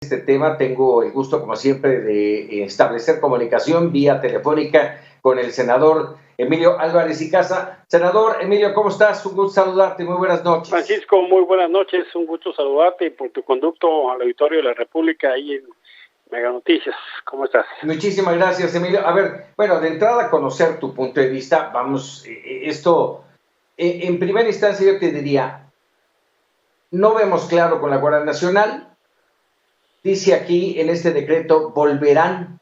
este tema. Tengo el gusto, como siempre, de establecer comunicación vía telefónica con el senador Emilio Álvarez y Casa. Senador Emilio, ¿cómo estás? Un gusto saludarte, muy buenas noches. Francisco, muy buenas noches, un gusto saludarte y por tu conducto al auditorio de la República ahí en Mega Noticias. ¿Cómo estás? Muchísimas gracias, Emilio. A ver, bueno, de entrada, conocer tu punto de vista. Vamos, en primera instancia yo te diría, no vemos claro con la Guardia Nacional. Dice aquí en este decreto, volverán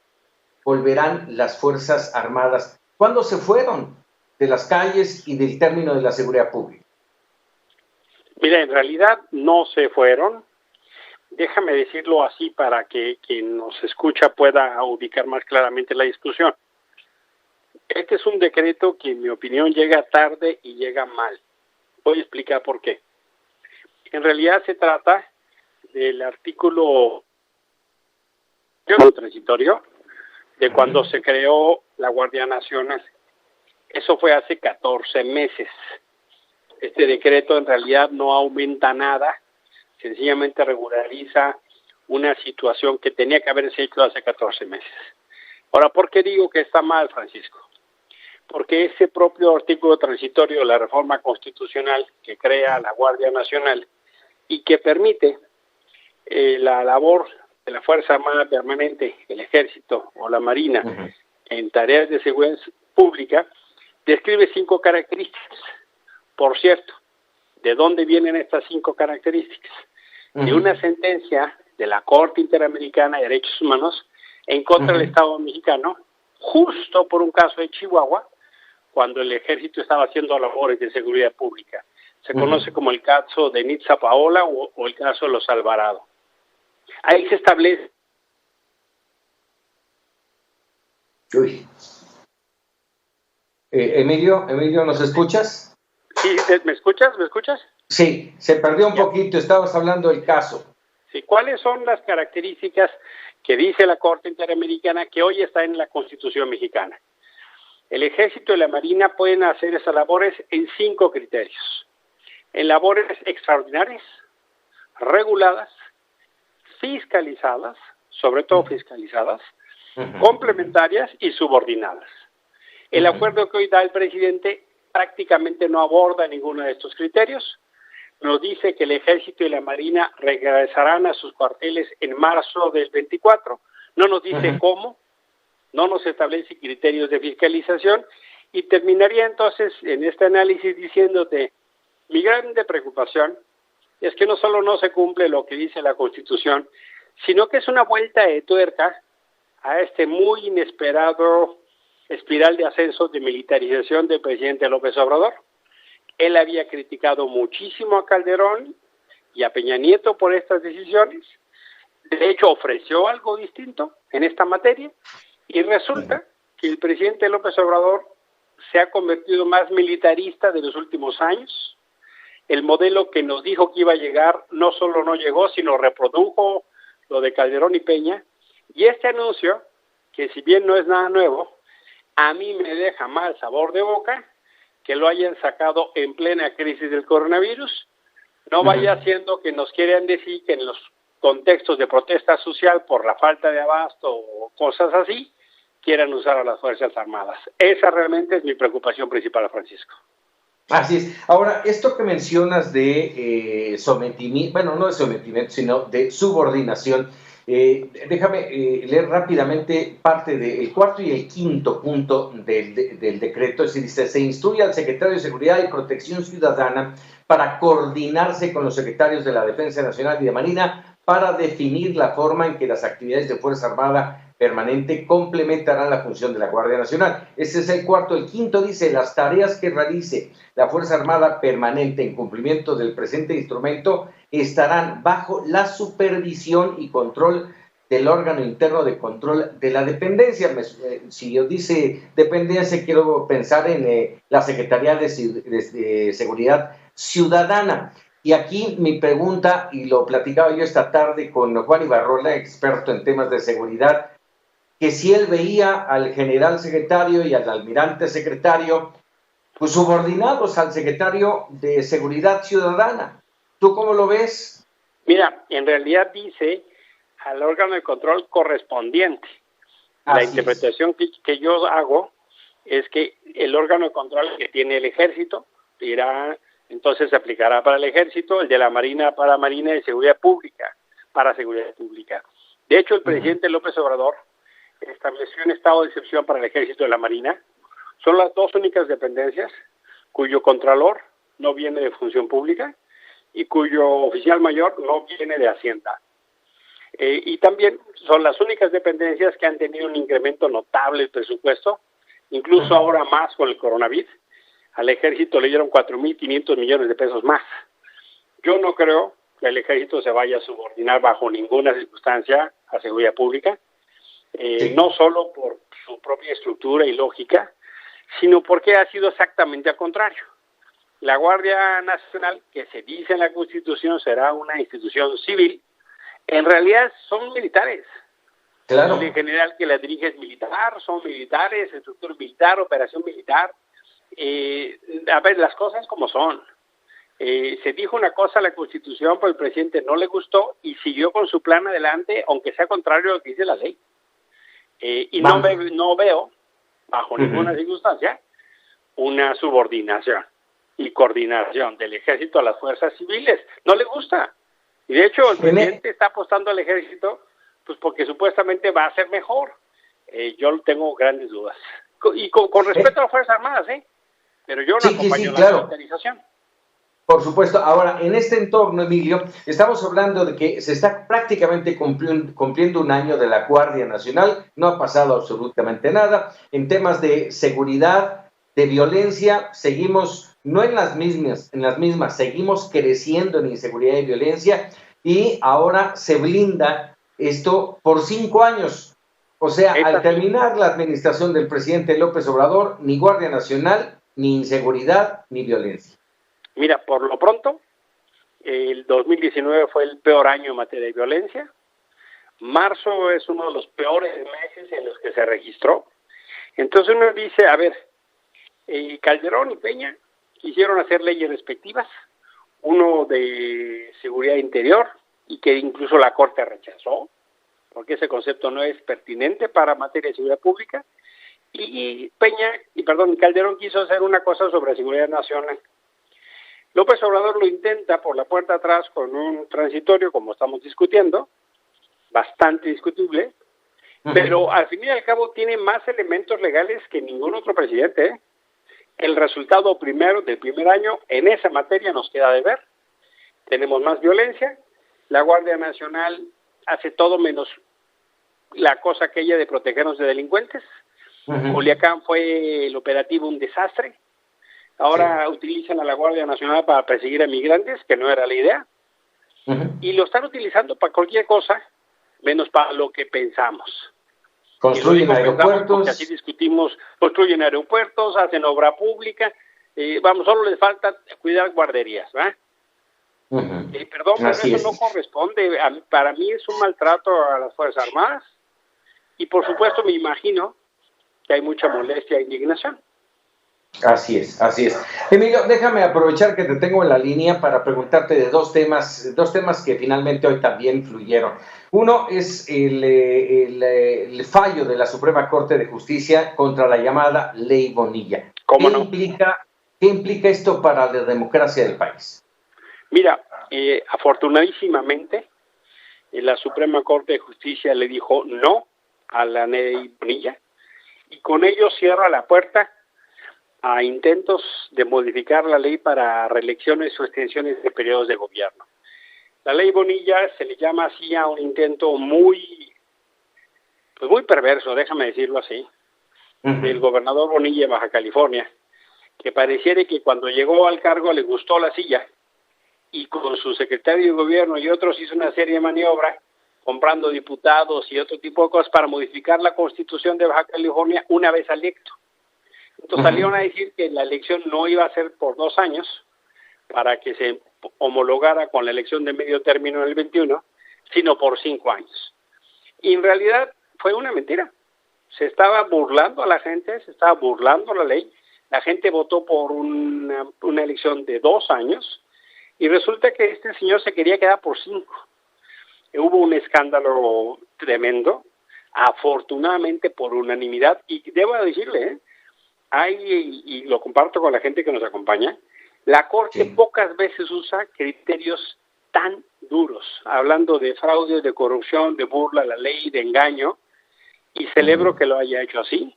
las Fuerzas Armadas. ¿Cuándo se fueron de las calles y del término de la seguridad pública? Mira, en realidad no se fueron. Déjame decirlo así para que quien nos escucha pueda ubicar más claramente la discusión. Este es un decreto que, en mi opinión, llega tarde y llega mal. Voy a explicar por qué. En realidad se trata del artículo transitorio de cuando se creó la Guardia Nacional. Eso fue hace 14 meses. Este decreto en realidad no aumenta nada, sencillamente regulariza una situación que tenía que haberse hecho hace 14 meses. Ahora, ¿por qué digo que está mal, Francisco? Porque ese propio artículo transitorio de la reforma constitucional que crea la Guardia Nacional y que permite la labor de la Fuerza Armada Permanente, el Ejército o la Marina en tareas de seguridad pública, describe 5 características. Por cierto, ¿de dónde vienen estas 5 características? De una sentencia de la Corte Interamericana de Derechos Humanos en contra del Estado mexicano, justo por un caso de Chihuahua, cuando el Ejército estaba haciendo labores de seguridad pública. Se conoce como el caso de Nitza Paola o el caso de los Alvarado. Ahí se establece. Emilio, ¿nos escuchas? Sí, ¿me escuchas? Sí, se perdió un poquito, estabas hablando del caso. Sí, ¿cuáles son las características que dice la Corte Interamericana que hoy está en la Constitución mexicana? El Ejército y la Marina pueden hacer esas labores en 5 criterios. En labores extraordinarias, reguladas, fiscalizadas, sobre todo fiscalizadas, complementarias y subordinadas. El acuerdo que hoy da el presidente prácticamente no aborda ninguno de estos criterios. Nos dice que el Ejército y la Marina regresarán a sus cuarteles en marzo del 24. No nos dice cómo, no nos establece criterios de fiscalización y terminaría entonces en este análisis diciéndote, mi grande preocupación es que no solo no se cumple lo que dice la Constitución, sino que es una vuelta de tuerca a este muy inesperado espiral de ascenso de militarización del presidente López Obrador. Él había criticado muchísimo a Calderón y a Peña Nieto por estas decisiones. De hecho, ofreció algo distinto en esta materia y resulta que el presidente López Obrador se ha convertido más militarista de los últimos años. El modelo que nos dijo que iba a llegar no solo no llegó, sino reprodujo lo de Calderón y Peña. Y este anuncio, que si bien no es nada nuevo, a mí me deja mal sabor de boca que lo hayan sacado en plena crisis del coronavirus. No vaya siendo que nos quieran decir que en los contextos de protesta social por la falta de abasto o cosas así, quieran usar a las Fuerzas Armadas. Esa realmente es mi preocupación principal, Francisco. Así es. Ahora, esto que mencionas de sometimiento, bueno, no de sometimiento, sino de subordinación, déjame leer rápidamente parte del 4º y el 5º punto del decreto. Es decir, dice, se instruye al secretario de Seguridad y Protección Ciudadana para coordinarse con los secretarios de la Defensa Nacional y de Marina para definir la forma en que las actividades de Fuerza Armada Permanente complementarán la función de la Guardia Nacional. Ese es el 4º. El 5º dice, las tareas que realice la Fuerza Armada Permanente en cumplimiento del presente instrumento estarán bajo la supervisión y control del órgano interno de control de la dependencia. Si yo dice dependencia, quiero pensar en la Secretaría de Seguridad Ciudadana. Y aquí mi pregunta, y lo platicaba yo esta tarde con Juan Ibarrola, experto en temas de seguridad, que si él veía al general secretario y al almirante secretario, pues subordinados al secretario de Seguridad Ciudadana. ¿Tú cómo lo ves? Mira, en realidad dice al órgano de control correspondiente. La interpretación que yo hago es que el órgano de control que tiene el ejército entonces se aplicará para el ejército, el de la Marina para Marina y Seguridad Pública para Seguridad Pública. De hecho, el presidente López Obrador estableció un estado de excepción para el ejército y la Marina. Son las dos únicas dependencias cuyo contralor no viene de función pública y cuyo oficial mayor no viene de Hacienda. Y también son las únicas dependencias que han tenido un incremento notable del presupuesto, incluso ahora más con el coronavirus. Al ejército le dieron 4.500 millones de pesos más. Yo no creo que el ejército se vaya a subordinar bajo ninguna circunstancia a seguridad pública, no solo por su propia estructura y lógica, sino porque ha sido exactamente al contrario. La Guardia Nacional, que se dice en la Constitución será una institución civil, en realidad son militares. Claro. El general que la dirige es militar, son militares, estructura militar, operación militar. A ver, las cosas como son. Se dijo una cosa a la Constitución, pero el presidente no le gustó y siguió con su plan adelante, aunque sea contrario a lo que dice la ley. No veo, bajo ninguna circunstancia, una subordinación y coordinación del ejército a las fuerzas civiles. No le gusta. Y de hecho, el presidente está apostando al ejército pues porque supuestamente va a ser mejor. Yo tengo grandes dudas. Y con respeto a las Fuerzas Armadas, pero yo no acompaño la militarización. Por supuesto. Ahora, en este entorno, Emilio, estamos hablando de que se está prácticamente cumpliendo un año de la Guardia Nacional, no ha pasado absolutamente nada. En temas de seguridad, de violencia, seguimos no en las mismas, seguimos creciendo en inseguridad y violencia, y ahora se blinda esto por 5 años. O sea, al terminar la administración del presidente López Obrador, ni Guardia Nacional, ni inseguridad, ni violencia. Mira, por lo pronto, el 2019 fue el peor año en materia de violencia. Marzo es uno de los peores meses en los que se registró. Entonces uno dice, a ver, Calderón y Peña quisieron hacer leyes respectivas, uno de seguridad interior, y que incluso la Corte rechazó, porque ese concepto no es pertinente para materia de seguridad pública, y Calderón quiso hacer una cosa sobre seguridad nacional. López Obrador lo intenta por la puerta atrás con un transitorio, como estamos discutiendo, bastante discutible, pero al fin y al cabo tiene más elementos legales que ningún otro presidente. El resultado del primer año en esa materia nos queda de ver. Tenemos más violencia, la Guardia Nacional hace todo menos la cosa aquella de protegernos de delincuentes. Culiacán fue el operativo un desastre. Ahora utilizan a la Guardia Nacional para perseguir a migrantes, que no era la idea. Y lo están utilizando para cualquier cosa, menos para lo que pensamos. Construyen aeropuertos. Así discutimos, construyen aeropuertos, hacen obra pública. Solo les falta cuidar guarderías, ¿verdad? Perdón, pero eso no corresponde. Para mí es un maltrato a las Fuerzas Armadas. Y por supuesto me imagino que hay mucha molestia e indignación. Así es. Emilio, déjame aprovechar que te tengo en la línea para preguntarte de dos temas que finalmente hoy también fluyeron. Uno es el fallo de la Suprema Corte de Justicia contra la llamada Ley Bonilla. ¿Qué implica esto para la democracia del país? Mira, afortunadísimamente, la Suprema Corte de Justicia le dijo no a la Ley Bonilla y con ello cierra la puerta a intentos de modificar la ley para reelecciones o extensiones de periodos de gobierno. La Ley Bonilla se le llama así a un intento muy perverso, déjame decirlo así, del gobernador Bonilla de Baja California, que pareciera que cuando llegó al cargo le gustó la silla y con su secretario de gobierno y otros hizo una serie de maniobras comprando diputados y otro tipo de cosas para modificar la Constitución de Baja California una vez electo. Entonces salieron a decir que la elección no iba a ser por 2 años para que se homologara con la elección de medio término en el 21, sino por 5 años. Y en realidad fue una mentira. Se estaba burlando a la gente, se estaba burlando la ley. La gente votó por una elección de 2 años y resulta que este señor se quería quedar por 5. hubo un escándalo tremendo, afortunadamente por unanimidad, y debo decirle, y lo comparto con la gente que nos acompaña, la Corte pocas veces usa criterios tan duros, hablando de fraude, de corrupción, de burla a la ley, de engaño, y celebro que lo haya hecho así,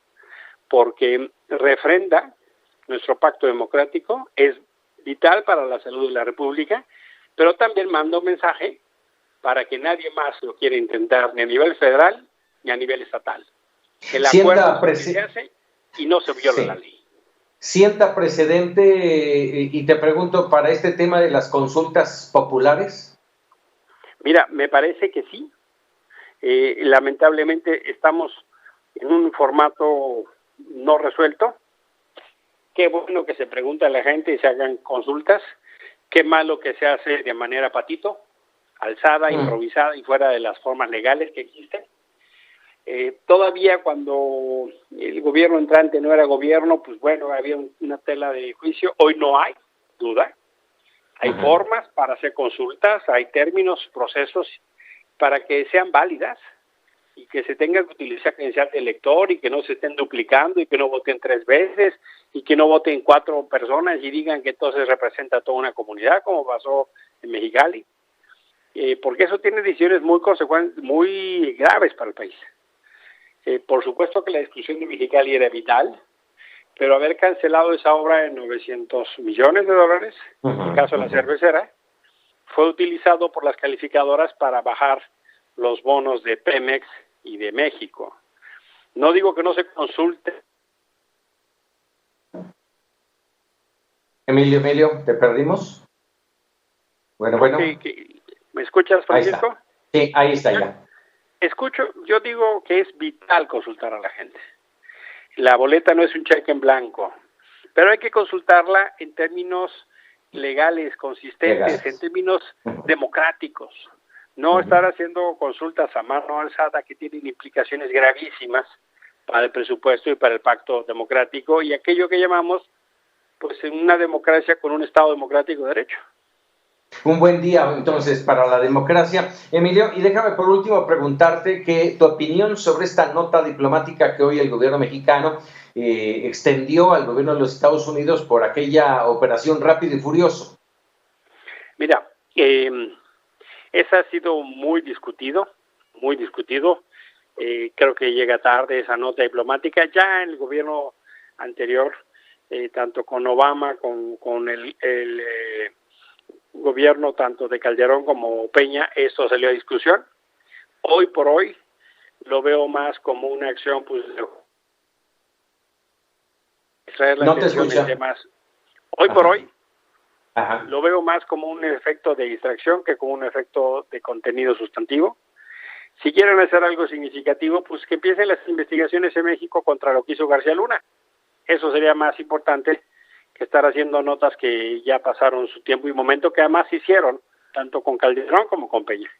porque refrenda nuestro pacto democrático, es vital para la salud de la República, pero también manda un mensaje para que nadie más lo quiera intentar, ni a nivel federal ni a nivel estatal. Que el acuerdo se hace y no se viola la ley. ¿Sienta precedente, y te pregunto, para este tema de las consultas populares? Mira, me parece que sí. Lamentablemente estamos en un formato no resuelto. Qué bueno que se pregunte a la gente y se hagan consultas. Qué malo que se hace de manera patito, alzada, improvisada y fuera de las formas legales que existen. Todavía cuando el gobierno entrante no era gobierno, pues bueno, había una tela de juicio. Hoy no hay duda. Hay formas para hacer consultas, hay términos, procesos para que sean válidas y que se tenga que utilizar credencial de elector y que no se estén duplicando y que no voten 3 veces y que no voten 4 personas y digan que entonces representa a toda una comunidad, como pasó en Mexicali, porque eso tiene decisiones muy graves para el país. Por supuesto que la exclusión de Mexicali era vital, pero haber cancelado esa obra de $900 millones, en el caso de la cervecera, fue utilizado por las calificadoras para bajar los bonos de Pemex y de México. No digo que no se consulte. Emilio, ¿te perdimos? Bueno. ¿Me escuchas, Francisco? Ahí está ya. Yo digo que es vital consultar a la gente. La boleta no es un cheque en blanco, pero hay que consultarla en términos legales, consistentes, en términos democráticos. No estar haciendo consultas a mano alzada que tienen implicaciones gravísimas para el presupuesto y para el pacto democrático y aquello que llamamos, pues, en una democracia con un Estado democrático de derecho. Un buen día, entonces, para la democracia. Emilio, y déjame por último preguntarte tu opinión sobre esta nota diplomática que hoy el gobierno mexicano extendió al gobierno de los Estados Unidos por aquella operación Rápido y Furioso. Mira, esa ha sido muy discutido. Creo que llega tarde esa nota diplomática. Ya en el gobierno anterior, tanto con Obama, con el gobierno tanto de Calderón como Peña, esto salió a discusión. Hoy por hoy lo veo más como una acción, pues, traer la atención en temas. Hoy por hoy lo veo más como un efecto de distracción que como un efecto de contenido sustantivo. Si quieren hacer algo significativo, pues que empiecen las investigaciones en México contra lo que hizo García Luna. Eso sería más importante que estar haciendo notas que ya pasaron su tiempo y momento, que además hicieron, tanto con Calderón como con Peña.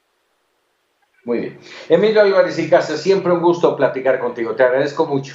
Muy bien. Emilio Álvarez y Casas, siempre un gusto platicar contigo. Te agradezco mucho.